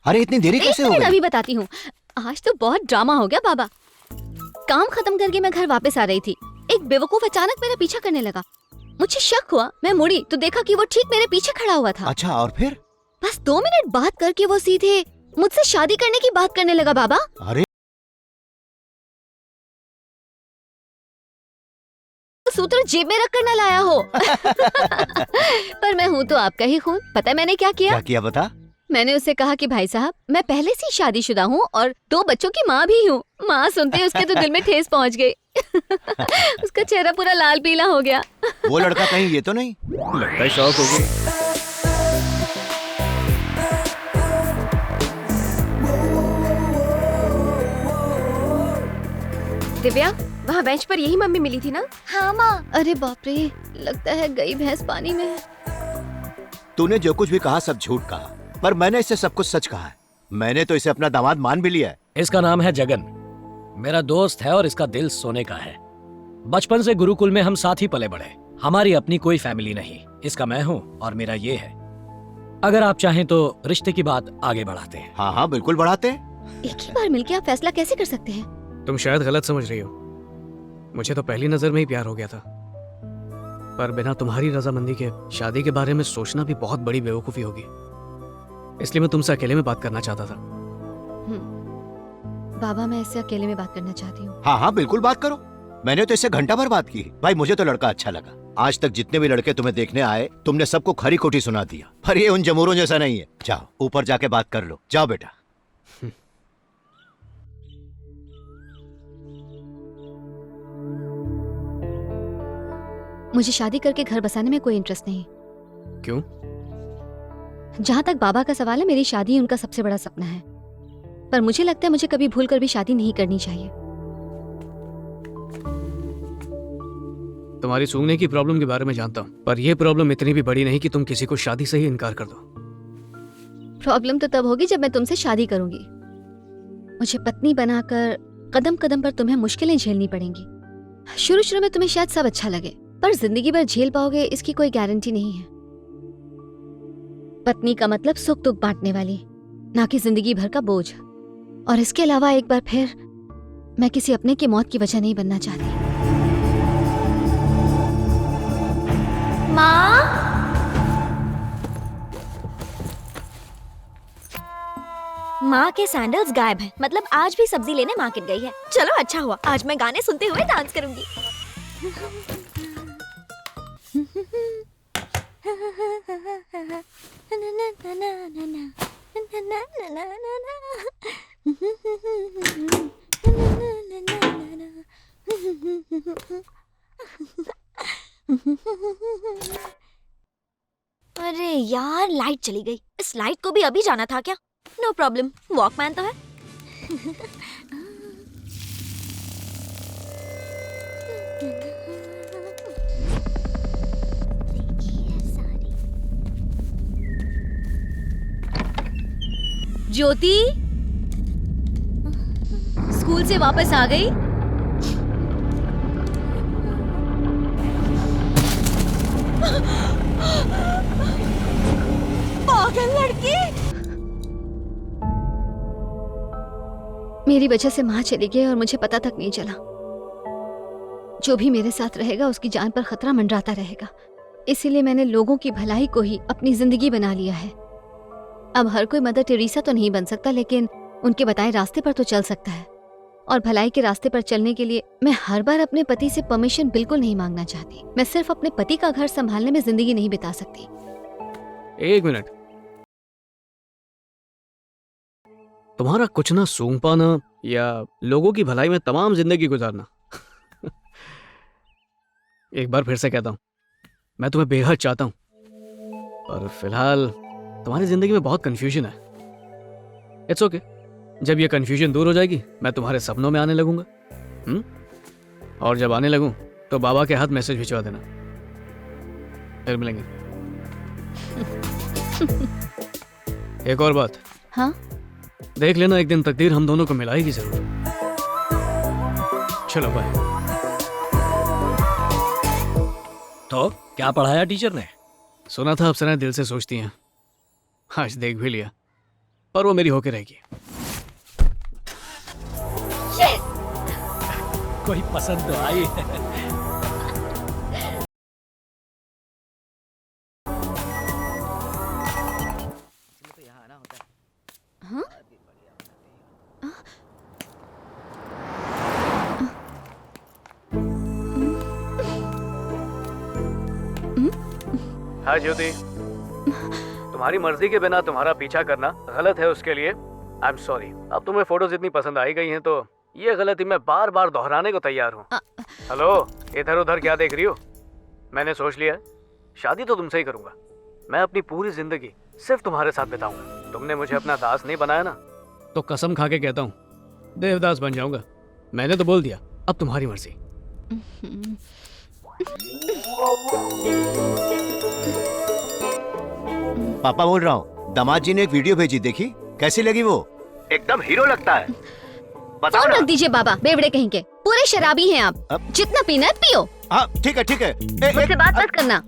अरे इतनी देरी कैसे हो गई? अभी बताती हूँ। आज तो बहुत ड्रामा हो गया बाबा। काम खत्म करके मैं घर वापस आ रही थी, एक बेवकूफ अचानक मेरा पीछा करने लगा। मुझे शक हुआ, मैं मुड़ी तो देखा कि वो ठीक मेरे पीछे खड़ा हुआ था। अच्छा, और फिर? बस 2 मिनट बात करके वो सीधे मुझसे शादी करने की बात करने लगा बाबा। अरे सूत्र जेब में रख कर न लाया हो। पर मैं हूँ तो आपका ही खून। पता है मैंने क्या किया? क्या किया बता? मैंने उससे कहा कि भाई साहब, मैं पहले से ही शादीशुदा हूँ और 2 बच्चों की माँ भी हूँ। माँ सुनते ही उसके तो दिल में ठेस पहुँच गई। उसका चेहरा पूरा लाल पीला हो गया। वो लड़का कहीं ये तो नहीं? लगता है शौक हो गई। दिव्या, वहाँ बेंच पर यही मम्मी मिली थी ना? हाँ माँ। अरे बाप रे, लगता है गई भैंस पानी में। तूने जो कुछ भी कहा सब झूठ कहा, पर मैंने इससे सब कुछ सच कहा है। मैंने तो इसे अपना दामाद मान भी लिया है। इसका नाम है जगन, मेरा दोस्त है और इसका दिल सोने का है। बचपन से गुरुकुल में हम साथ ही पले बढ़े। हमारी अपनी कोई फैमिली नहीं, इसका मैं हूँ और मेरा ये है। अगर आप चाहें तो रिश्ते की बात आगे बढ़ाते हैं। हाँ हाँ बिल्कुल बढ़ाते हैं। एक ही बार मिलके आप फैसला कैसे कर सकते हैं? तुम शायद गलत समझ रही हो। मुझे तो पहली नजर में ही प्यार हो गया था, पर बिना तुम्हारी रजामंदी के शादी के बारे में सोचना भी बहुत बड़ी बेवकूफी होगी। इसलिए मैं तुमसे अकेले में बात करना चाहता था। बाबा, मैं इससे अकेले में बात करना चाहती हूँ। हाँ हाँ बिल्कुल बात करो। मैंने तो इससे घंटा भर बात की। भाई मुझे तो लड़का अच्छा लगा। आज तक जितने भी लड़के तुम्हें देखने आए, तुमने सबको खरी खोटी सुना दिया, पर ये उन जमूरों जैसा नहीं है। जाओ ऊपर जाके बात कर लो। जाओ बेटा। मुझे शादी करके घर बसाने में कोई इंटरेस्ट नहीं। क्यों? जहाँ तक बाबा का सवाल है, मेरी शादी उनका सबसे बड़ा सपना है। पर मुझे लगता है मुझे कभी भूल कर भी शादी नहीं करनी चाहिए। तुम्हारी सूंघने की प्रॉब्लम के बारे में जानता हूँ, पर यह प्रॉब्लम इतनी भी बड़ी नहीं कि तुम किसी को शादी से ही इनकार कर दो। प्रॉब्लम तो तब होगी जब मैं तुमसे शादी करूंगी। मुझे पत्नी बनाकर कदम कदम पर तुम्हें मुश्किलें झेलनी पड़ेंगी। शुरू शुरू में तुम्हें शायद सब अच्छा लगे, पर जिंदगी भर झेल पाओगे इसकी कोई गारंटी नहीं है। पत्नी का मतलब सुख दुख बांटने वाली, ना कि जिंदगी भर का बोझ। और इसके अलावा एक बार फिर मैं किसी अपने की मौत की वजह नहीं बनना चाहती। माँ, माँ के सैंडल्स गायब हैं। मतलब आज भी सब्जी लेने मार्केट गई है। चलो अच्छा हुआ, आज मैं गाने सुनते हुए डांस करूंगी। अरे यार, लाइट चली गई। इस लाइट को भी अभी जाना था क्या? नो प्रॉब्लम, वॉकमैन तो है। ज्योति स्कूल से वापस आ गई? पागल लड़की! मेरी वजह से माँ चली गई और मुझे पता तक नहीं चला। जो भी मेरे साथ रहेगा उसकी जान पर खतरा मंडराता रहेगा। इसीलिए मैंने लोगों की भलाई को ही अपनी जिंदगी बना लिया है। अब हर कोई मदर टेरेसा तो नहीं बन सकता, लेकिन उनके बताए रास्ते पर तो चल सकता है। और भलाई के रास्ते पर चलने के लिए मैं हर बार अपने पति से परमिशन बिल्कुल नहीं मांगना चाहती। मैं सिर्फ अपने पति का घर संभालने में जिंदगी नहीं बिता सकती। एक मिनट, तुम्हारा कुछ ना सूंघ पाना या लोगों की भलाई में तमाम जिंदगी गुजारना। एक बार फिर से कहता हूं, मैं तुम्हें बेहद चाहता हूं, पर फिलहाल तुम्हारी जिंदगी में बहुत कंफ्यूजन है। इट्स ओके, जब ये कंफ्यूजन दूर हो जाएगी मैं तुम्हारे सपनों में आने लगूंगा। और जब आने लगूं तो बाबा के हाथ मैसेज भिजवा देना। फिर मिलेंगे। एक और बात। हाँ? देख लेना, एक दिन तकदीर हम दोनों को मिलाएगी जरूर। चलो बाय। तो क्या पढ़ाया टीचर ने? सुना था अप्सराएं दिल से सोचती हैं, आज देख भी लिया। पर वो मेरी होके रहेगी। कोई पसंद तो आई है। हाँ ज्योति, तुम्हारी मर्जी के बिना तुम्हारा पीछा करना गलत है, उसके लिए आई एम सॉरी। अब तुम्हें फोटोज इतनी पसंद आई गई हैं तो ये गलती मैं बार बार दोहराने को तैयार हूँ। हेलो, इधर उधर क्या देख रही हो? मैंने सोच लिया शादी तो तुमसे ही करूंगा। मैं अपनी पूरी जिंदगी सिर्फ तुम्हारे साथ बिताऊंगा। तुमने मुझे अपना दास नहीं बनाया ना, तो कसम खा के कहता हूँ देवदास बन जाऊंगा। मैंने तो बोल दिया, अब तुम्हारी मर्जी। पापा बोल रहा हूँ, दामाद जी ने एक वीडियो भेजी, देखी कैसी लगी? वो एकदम हीरो लगता है। बताओ फोन ना। रख दीजिए बाबा, बेवड़े कहीं के। पूरे शराबी हैं आप। अब? जितना पीना है पियो। हाँ ठीक है ठीक है। मुझसे बात मत करना।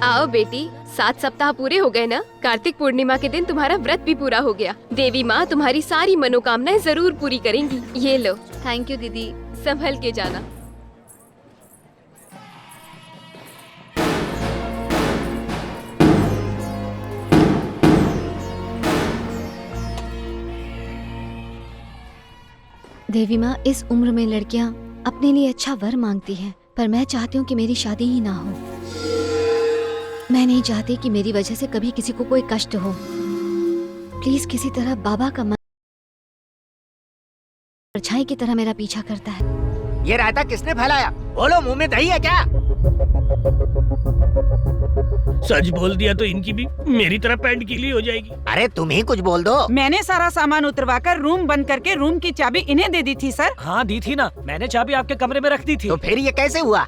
आओ बेटी, 7 सप्ताह पूरे हो गए ना। कार्तिक पूर्णिमा के दिन तुम्हारा व्रत भी पूरा हो गया। देवी माँ तुम्हारी सारी मनोकामनाएं जरूर पूरी करेंगी। ये लो, थैंक यू दीदी। संभल के जाना। देवी माँ, इस उम्र में लड़कियाँ अपने लिए अच्छा वर मांगती हैं, पर मैं चाहती हूँ कि मेरी शादी ही ना हो। मैं नहीं चाहती कि मेरी वजह से कभी किसी को कोई कष्ट हो। प्लीज किसी तरह बाबा का मन परछाई की तरह मेरा पीछा करता है। ये रायता किसने फैलाया? बोलो, मुंह में दही है क्या? सच बोल दिया तो इनकी भी मेरी तरह पैंट गीली हो जाएगी। अरे तुम ही कुछ बोल दो। मैंने सारा सामान उतरवाकर रूम बंद करके रूम की चाबी इन्हें दे दी थी सर। हाँ दी थी ना, मैंने चाबी आपके कमरे में रख दी थी। तो फिर ये कैसे हुआ?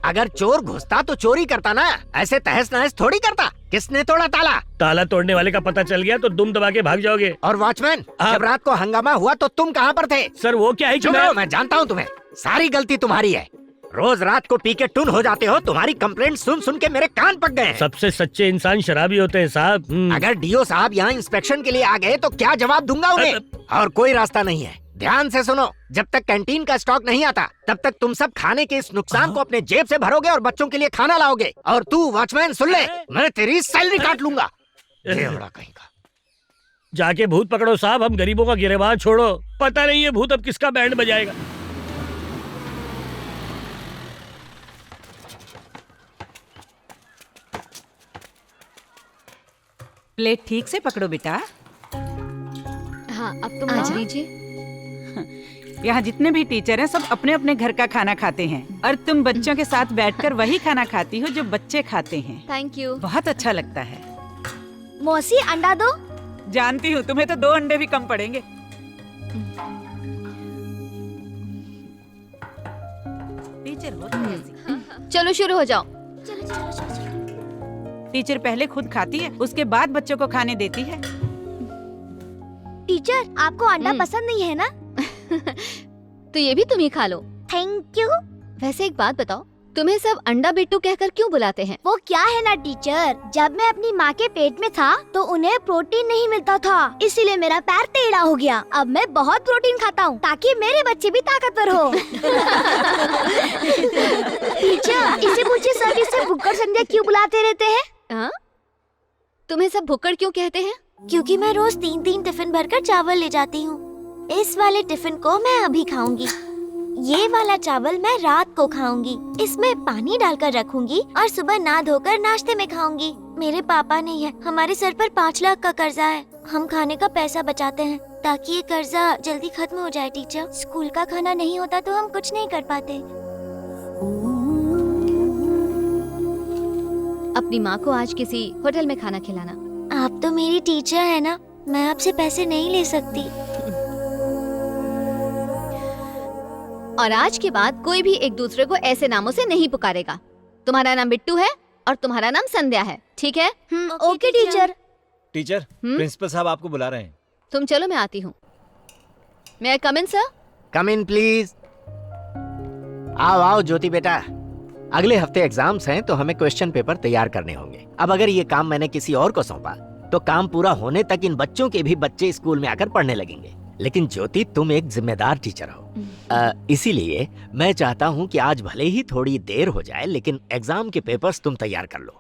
अगर चोर घुसता तो चोरी करता ना, ऐसे तहस नहस थोड़ी करता। किसने तोड़ा ताला? ताला तोड़ने वाले का पता चल गया तो दुम दबा के भाग जाओगे। और वॉचमैन, आप- जब रात को हंगामा हुआ तो तुम कहाँ पर थे? सर वो क्या है कि चुप रहो, मैं जानता हूँ तुम्हें। सारी गलती तुम्हारी है। रोज रात को पी के टुन हो जाते हो। तुम्हारी कंप्लेंट सुन सुन के मेरे कान पक गए हैं। सबसे सच्चे इंसान शराबी होते हैं साहब। अगर डीओ साहब यहाँ इंस्पेक्शन के लिए आ गए तो क्या जवाब दूंगा उन्हें? और कोई रास्ता नहीं है। ध्यान से सुनो, जब तक कैंटीन का स्टॉक नहीं आता तब तक तुम सब खाने के इस नुकसान को अपने जेब से भरोगे और बच्चों के लिए खाना लाओगे। और तू वॉचमैन सुन ले, मैं तेरी सैलरी काट लूंगा। देवड़ा कहीं का। जाके भूत पकड़ो साहब, हम गरीबों का गिरेबान छोड़ो। पता नहीं ये भूत अब किसका बैंड बजाएगा। प्लेट ठीक से पकड़ो बेटा। हाँ अब तुम आज हाँ? लीजिए। यहाँ जितने भी टीचर हैं सब अपने अपने घर का खाना खाते हैं और तुम बच्चों के साथ बैठकर वही खाना खाती हो जो बच्चे खाते हैं। Thank you. बहुत अच्छा लगता है। मौसी अंडा दो। जानती हूँ तुम्हें तो 2 अंडे भी कम पड़ेंगे। टीचर हो तुम ऐसी। चलो शुरू हो जाओ। चलो चलो चलो चलो। टीचर पहले खुद खाती है, उसके बाद बच्चों को खाने देती है। टीचर, आपको अंडा पसंद नहीं है ना? तो ये भी तुम ही खा लो। Thank you. वैसे एक बात बताओ, तुम्हें सब अंडा बिट्टू कहकर क्यों बुलाते हैं? वो क्या है ना टीचर, जब मैं अपनी माँ के पेट में था तो उन्हें प्रोटीन नहीं मिलता था, इसीलिए मेरा पैर टेढ़ा हो गया। अब मैं बहुत प्रोटीन खाता हूँ ताकि मेरे बच्चे भी ताकतवर हो। टीचर, इसे पूछिए सर इसे भुक्कड़ संध्या क्यों बुलाते रहते हैं? हाँ? तुम्हें सब भुक्कड़ क्यों कहते हैं? क्योंकि मैं रोज 3-3 टिफिन भरकर चावल ले जाती हूँ। इस वाले टिफिन को मैं अभी खाऊंगी, ये वाला चावल मैं रात को खाऊंगी, इसमें पानी डालकर रखूंगी और सुबह नहा धोकर नाश्ते में खाऊंगी। मेरे पापा नहीं है, हमारे सर पर 5 लाख का कर्जा है। हम खाने का पैसा बचाते हैं ताकि ये कर्जा जल्दी खत्म हो जाए। टीचर, स्कूल का खाना नहीं होता तो हम कुछ नहीं कर पाते। अपनी माँ को आज किसी होटल में खाना खिलाना। आप तो मेरी टीचर है ना, मैं आपसे पैसे नहीं ले सकती। और आज के बाद कोई भी एक दूसरे को ऐसे नामों से नहीं पुकारेगा। तुम्हारा नाम बिट्टू है और तुम्हारा नाम संध्या है, ठीक है? Okay teacher. टीचर, प्रिंसिपल साहब आपको बुला रहे हैं। तुम चलो, मैं आती हूँ। May I come in, sir? Come in please. आओ आओ ज्योति बेटा, अगले हफ्ते एग्जाम्स हैं तो हमें क्वेश्चन पेपर तैयार करने होंगे। अब अगर ये काम मैंने किसी और को सौंपा तो काम पूरा होने तक इन बच्चों के भी बच्चे स्कूल में आकर पढ़ने लगेंगे। लेकिन ज्योति, तुम एक जिम्मेदार टीचर हो, इसीलिए मैं चाहता हूँ कि आज भले ही थोड़ी देर हो जाए, लेकिन एग्जाम के पेपर्स तुम तैयार कर लो।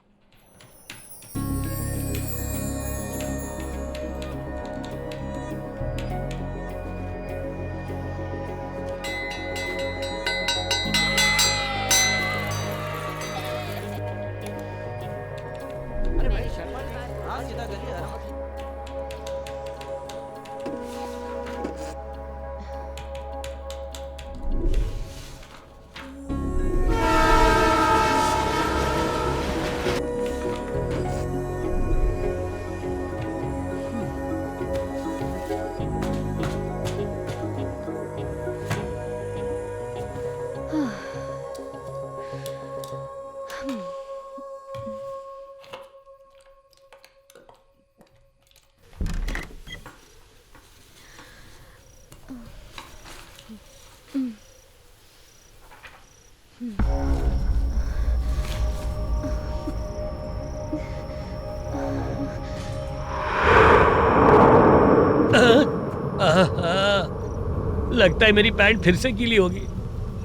लगता है मेरी पैंट फिर से गीली होगी।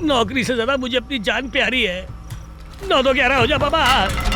नौकरी से ज्यादा मुझे अपनी जान प्यारी है। 9 तो 11 हो जा बाबा।